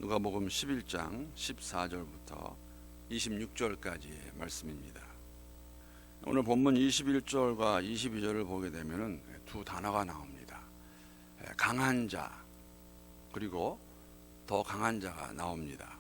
누가복음 11장 14절부터 26절까지의 말씀입니다. 오늘 본문 21절과 22절을 보게 되면 두 단어가 나옵니다. 강한 자 그리고 더 강한 자가 나옵니다.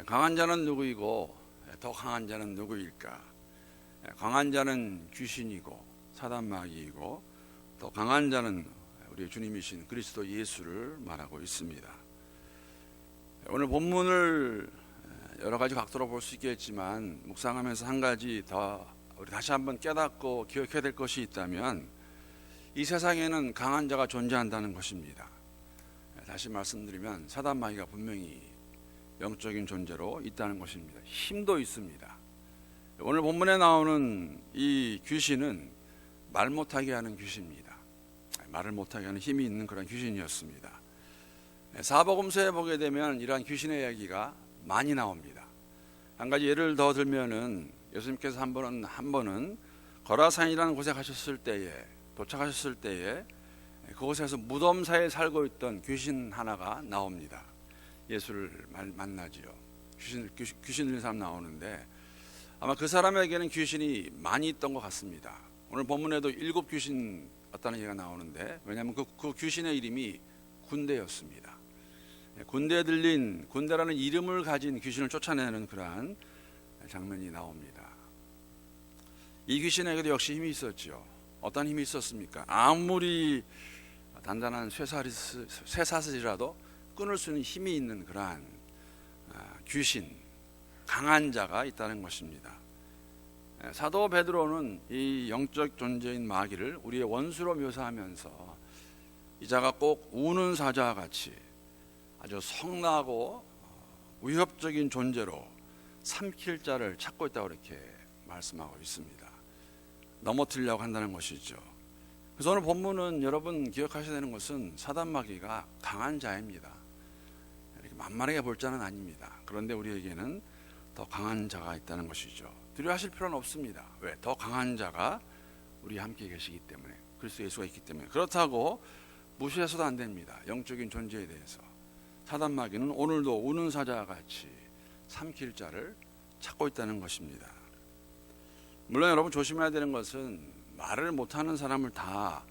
강한 자는 누구이고 더 강한 자는 누구일까? 강한 자는 귀신이고 사단 마귀이고 더 강한 자는 우리 주님이신 그리스도 예수를 말하고 있습니다. 오늘 본문을 여러 가지 각도로 볼 수 있겠지만 묵상하면서 한 가지 더 우리 다시 한번 깨닫고 기억해야 될 것이 있다면 이 세상에는 강한 자가 존재한다는 것입니다. 다시 말씀드리면 사단 마귀가 분명히 영적인 존재로 있다는 것입니다. 힘도 있습니다. 오늘 본문에 나오는 이 귀신은 말 못하게 하는 귀신입니다. 말을 못하게 하는 힘이 있는 그런 귀신이었습니다. 사복음서에 보게 되면 이러한 귀신의 이야기가 많이 나옵니다. 한 가지 예를 더 들면은 예수님께서 한 번은 거라산이라는 곳에 도착하셨을 때에 그곳에서 무덤 사이에 살고 있던 귀신 하나가 나옵니다. 예수를 만나지요. 귀신 들린 사람 나오는데 아마 그 사람에게는 귀신이 많이 있던 것 같습니다. 오늘 본문에도 7 귀신 왔다는 얘기가 나오는데 왜냐하면 그 귀신의 이름이 군대였습니다. 군대라는 이름을 가진 귀신을 쫓아내는 그러한 장면이 나옵니다. 이 귀신에게도 역시 힘이 있었죠. 어떤 힘이 있었습니까? 아무리 단단한 쇠사슬이라도 끊을 수 있는 힘이 있는 그러한 귀신, 강한 자가 있다는 것입니다. 사도 베드로는 이 영적 존재인 마귀를 우리의 원수로 묘사하면서 이 자가 꼭 우는 사자와 같이 아주 성나고 위협적인 존재로 삼킬 자를 찾고 있다고 이렇게 말씀하고 있습니다. 넘어뜨리려고 한다는 것이죠. 그래서 오늘 본문은 여러분 기억하셔야 되는 것은 사단 마귀가 강한 자입니다. 이렇게 만만하게 볼 자는 아닙니다. 그런데 우리에게는 더 강한 자가 있다는 것이죠. 두려워하실 필요는 없습니다. 왜? 더 강한 자가 우리 함께 계시기 때문에, 그리스도 예수가 있기 때문에. 그렇다고 무시해서도 안 됩니다. 영적인 존재에 대해서. 사단 마귀는 오늘도 우는 사자와 같이 삼킬 자를 찾고 있다는 것입니다. 물론 여러분 조심해야 되는 것은 말을 못하는 사람을 다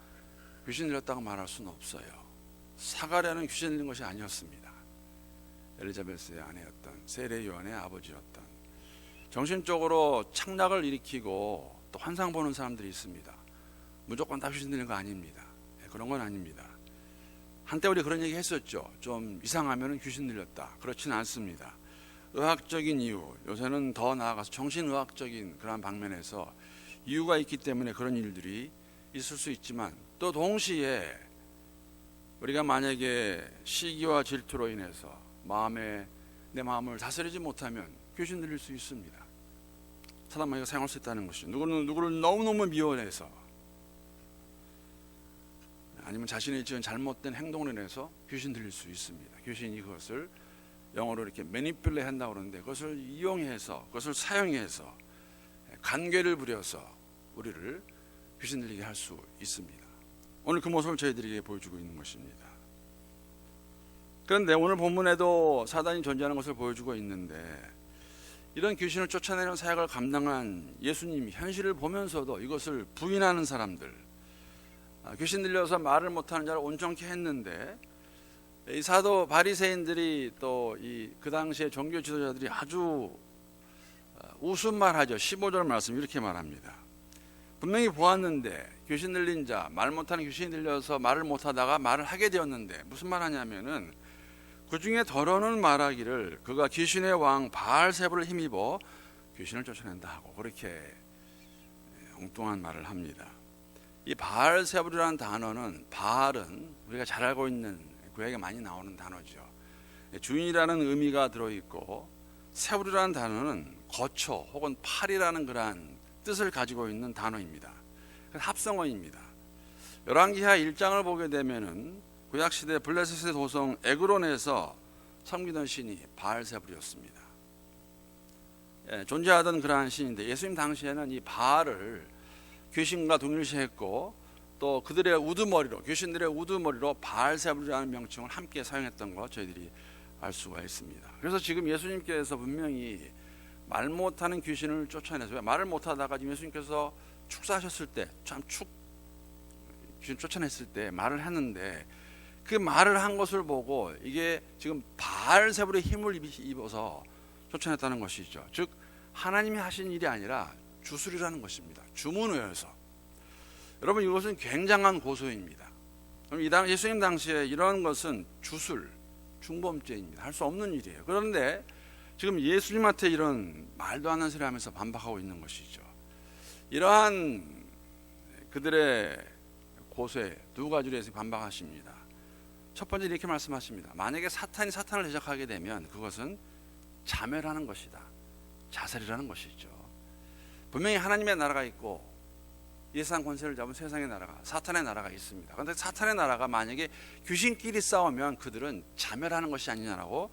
귀신 들렸다고 말할 수는 없어요. 사가랴는 귀신 들린 것이 아니었습니다. 엘리자베스의 아내였던 세례 요한의 아버지였던, 정신적으로 착락을 일으키고 또 환상 보는 사람들이 있습니다. 무조건 다 귀신 들린 거 아닙니다. 그런 건 아닙니다. 한때 우리 그런 얘기 했었죠. 좀 이상하면 귀신 들렸다. 그렇지는 않습니다. 의학적인 이유, 요새는 더 나아가서 정신의학적인 그런 방면에서 이유가 있기 때문에 그런 일들이 있을 수 있지만, 또 동시에 우리가 만약에 시기와 질투로 인해서 내 마음을 다스리지 못하면 귀신 들릴 수 있습니다. 사단 마귀가 사용할 수 있다는 것이죠. 누구를 너무너무 미워해서, 아니면 자신이 지은 잘못된 행동으로 인해서 귀신 들릴 수 있습니다. 귀신이 그것을 영어로 이렇게 매니플레이트 한다고 그러는데, 그것을 이용해서, 그것을 사용해서 간계를 부려서 우리를 귀신 들리게 할 수 있습니다. 오늘 그 모습을 저희들에게 보여주고 있는 것입니다. 그런데 오늘 본문에도 사단이 존재하는 것을 보여주고 있는데, 이런 귀신을 쫓아내는 사역을 감당한 예수님이 현실을 보면서도 이것을 부인하는 사람들, 귀신 들려서 말을 못하는 자를 온전케 했는데, 이 사도 바리새인들이 또 그 당시에 종교 지도자들이 아주 우스운말하죠. 15절 말씀 이렇게 말합니다. 분명히 보았는데 귀신 들린 자, 말 못하는 귀신이 들려서 말을 못하다가 말을 하게 되었는데, 무슨 말 하냐면은 그 중에 더러는 말하기를 그가 귀신의 왕 바알세불을 힘입어 귀신을 쫓아낸다 하고, 그렇게 엉뚱한 말을 합니다. 이 바알세불이라는 단어는, 바알은 우리가 잘 알고 있는 구약에 많이 나오는 단어죠. 주인이라는 의미가 들어있고, 세불이라는 단어는 거처 혹은 팔이라는 그러한 뜻을 가지고 있는 단어입니다. 합성어입니다. 열왕기하 1장을 보게 되면은 구약시대 블레셋의 도성 에그론에서 섬기던 신이 바알세불이었습니다. 존재하던 그러한 신인데, 예수님 당시에는 이 바알을 귀신과 동일시했고, 또 그들의 우두머리로, 귀신들의 우두머리로 바알세불이라는 명칭을 함께 사용했던 거 저희들이 알 수가 있습니다. 그래서 지금 예수님께서 분명히 말 못하는 귀신을 쫓아내서, 말을 못하다가 지금 예수님께서 축사하셨을 때, 귀신 쫓아냈을 때 말을 했는데, 그 말을 한 것을 보고 이게 지금 바알세불의 힘을 입어서 쫓아냈다는 것이죠. 즉 하나님이 하신 일이 아니라 주술이라는 것입니다. 주문하여서. 여러분, 이것은 굉장한 고소입니다. 그럼 예수님 당시에 이런 것은 주술, 중범죄입니다. 할 수 없는 일이에요. 그런데 지금 예수님한테 이런 말도 안 되는 소리 하면서 반박하고 있는 것이죠. 이러한 그들의 고소에 두 가지로 해서 반박하십니다. 첫 번째, 이렇게 말씀하십니다. 만약에 사탄이 사탄을 대적하게 되면 그것은 자멸하는 것이다, 자살이라는 것이죠. 분명히 하나님의 나라가 있고 예상 권세를 잡은 세상의 나라가, 사탄의 나라가 있습니다. 그런데 사탄의 나라가 만약에 귀신끼리 싸우면 그들은 자멸하는 것이 아니냐라고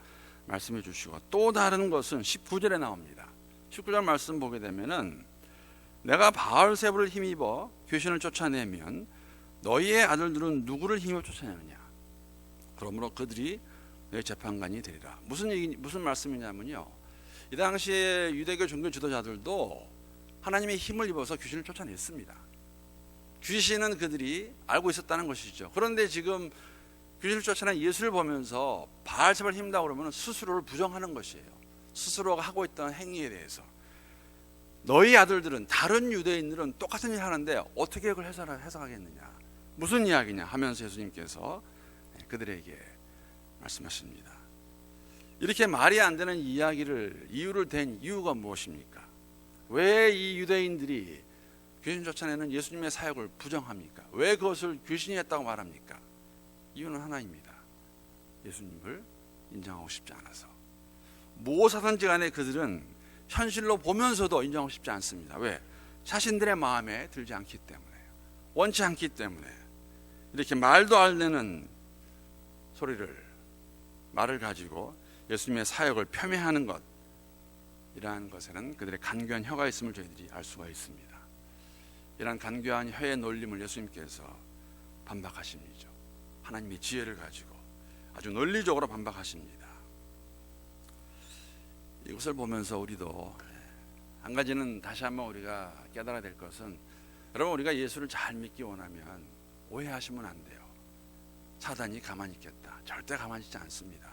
말씀해 주시고, 또 다른 것은 19절에 나옵니다. 19절 말씀 보게 되면은 내가 바알세불을 힘입어 귀신을 쫓아내면 너희의 아들들은 누구를 힘입어 쫓아내느냐? 그러므로 그들이 너희 재판관이 되리라. 무슨 말씀이냐면요, 이 당시에 유대교 종교 지도자들도 하나님의 힘을 입어서 귀신을 쫓아냈습니다. 귀신은 그들이 알고 있었다는 것이죠. 그런데 지금 귀신을 쫓아낸 예수를 보면서 바알세불을 힘다고 그러면 스스로를 부정하는 것이에요. 스스로가 하고 있던 행위에 대해서. 너희 아들들은, 다른 유대인들은 똑같은 일을 하는데 어떻게 그걸 해석하겠느냐, 무슨 이야기냐 하면서 예수님께서 그들에게 말씀하십니다. 이렇게 말이 안 되는 이유를 댄 이유가 무엇입니까? 왜 이 유대인들이 귀신 쫓아내는 예수님의 사역을 부정합니까? 왜 그것을 귀신이 했다고 말합니까? 이유는 하나입니다. 예수님을 인정하고 싶지 않아서. 무엇하든지 간에 그들은 현실로 보면서도 인정하고 싶지 않습니다. 왜? 자신들의 마음에 들지 않기 때문에, 원치 않기 때문에. 이렇게 말도 안 되는 말을 가지고 예수님의 사역을 폄훼하는 것, 이러한 것에는 그들의 간교한 혀가 있음을 저희들이 알 수가 있습니다. 이러한 간교한 혀의 놀림을 예수님께서 반박하십니다. 하나님의 지혜를 가지고 아주 논리적으로 반박하십니다. 이것을 보면서 우리도 한 가지는 다시 한번 우리가 깨달아야 될 것은, 여러분, 우리가 예수를 잘 믿기 원하면 오해하시면 안 돼요. 사단이 가만히 있겠다, 절대 가만히 있지 않습니다.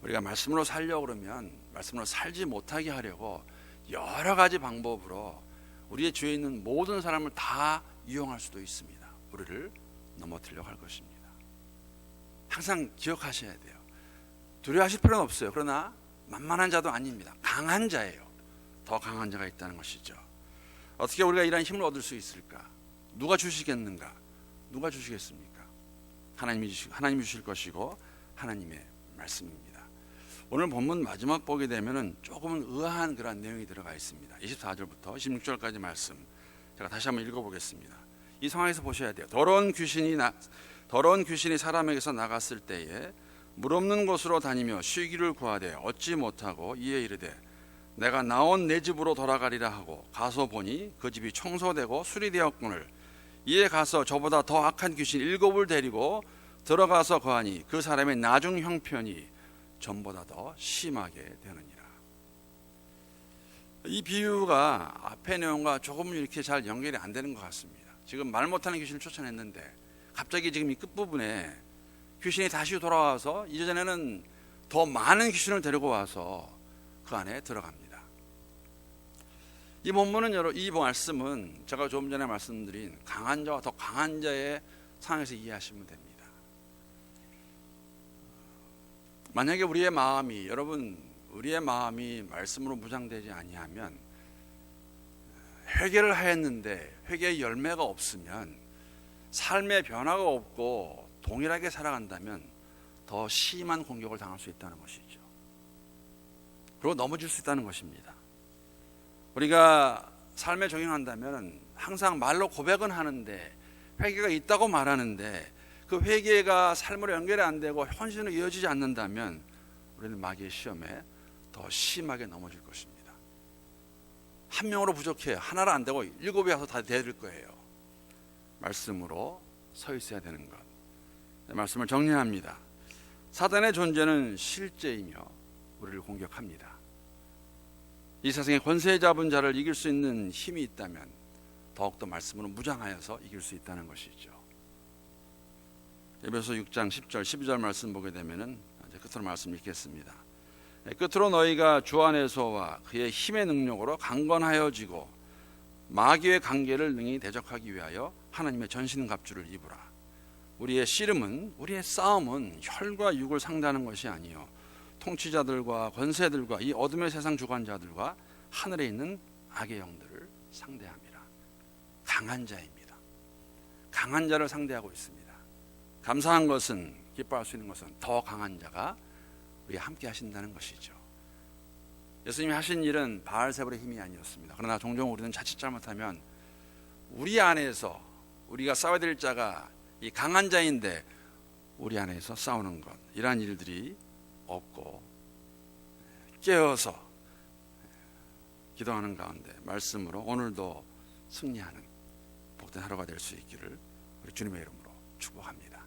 우리가 말씀으로 살려고 그러면 말씀으로 살지 못하게 하려고 여러 가지 방법으로 우리의 주위에 있는 모든 사람을 다 이용할 수도 있습니다. 우리를 넘어뜨리려고 할 것입니다. 항상 기억하셔야 돼요. 두려워하실 필요는 없어요. 그러나 만만한 자도 아닙니다. 강한 자예요. 더 강한 자가 있다는 것이죠. 어떻게 우리가 이러한 힘을 얻을 수 있을까? 누가 주시겠는가? 누가 주시겠습니까? 하나님이 주실 것이고 하나님의 말씀입니다. 오늘 본문 마지막 보게 되면은 조금은 의아한 그런 내용이 들어가 있습니다. 24절부터 16절까지 말씀 제가 다시 한번 읽어보겠습니다. 이 상황에서 보셔야 돼요. 더러운 귀신이 사람에게서 나갔을 때에 물 없는 곳으로 다니며 쉬기를 구하되 얻지 못하고 이에 이르되 내가 나온 내 집으로 돌아가리라 하고 가서 보니 그 집이 청소되고 수리되었거늘 이에 가서 저보다 더 악한 귀신 7을 데리고 들어가서 거하니 그 사람의 나중 형편이 전보다 더 심하게 되느니라. 이 비유가 앞의 내용과 조금 이렇게 잘 연결이 안 되는 것 같습니다. 지금 말 못하는 귀신을 쫓아냈는데 갑자기 지금 이 끝부분에 귀신이 다시 돌아와서 이전에는 더 많은 귀신을 데리고 와서 그 안에 들어갑니다. 이 본문은, 이 말씀은 제가 조금 전에 말씀드린 강한 자와 더 강한 자의 상황에서 이해하시면 됩니다. 만약에 우리의 마음이 말씀으로 무장되지 아니하면, 회개를 하였는데 회개의 열매가 없으면, 삶의 변화가 없고 동일하게 살아간다면 더 심한 공격을 당할 수 있다는 것이죠. 그리고 넘어질 수 있다는 것입니다. 우리가 삶에 적용한다면 항상 말로 고백은 하는데 회개가 있다고 말하는데 그 회개가 삶으로 연결이 안 되고 현실로 이어지지 않는다면 우리는 마귀의 시험에 더 심하게 넘어질 것입니다. 한 명으로 부족해요. 하나로 안 되고 7이 와서 다 되릴 거예요. 말씀으로 서 있어야 되는 것. 말씀을 정리합니다. 사단의 존재는 실제이며 우리를 공격합니다. 이 세상에 권세 잡은 자를 이길 수 있는 힘이 있다면 더욱더 말씀으로 무장하여서 이길 수 있다는 것이죠. 에베소 6장 10절 12절 말씀 보게 되면은 이제 끝으로 말씀 읽겠습니다. 끝으로 너희가 주 안에서와 그의 힘의 능력으로 강건하여지고 마귀의 관계를 능히 대적하기 위하여 하나님의 전신갑주를 입으라. 우리의 씨름은, 우리의 싸움은 혈과 육을 상대하는 것이 아니요 통치자들과 권세들과 이 어둠의 세상 주관자들과 하늘에 있는 악의 영들을 상대합니다. 강한 자입니다. 강한 자를 상대하고 있습니다. 감사한 것은, 기뻐할 수 있는 것은 더 강한 자가 우리와 함께 하신다는 것이죠. 예수님이 하신 일은 바알세불의 힘이 아니었습니다. 그러나 종종 우리는 자칫 잘못하면 우리 안에서 우리가 싸워야 될 자가 이 강한 자인데 우리 안에서 싸우는 것, 이러한 일들이 없고 깨어서 기도하는 가운데 말씀으로 오늘도 승리하는 복된 하루가 될 수 있기를 우리 주님의 이름으로 축복합니다.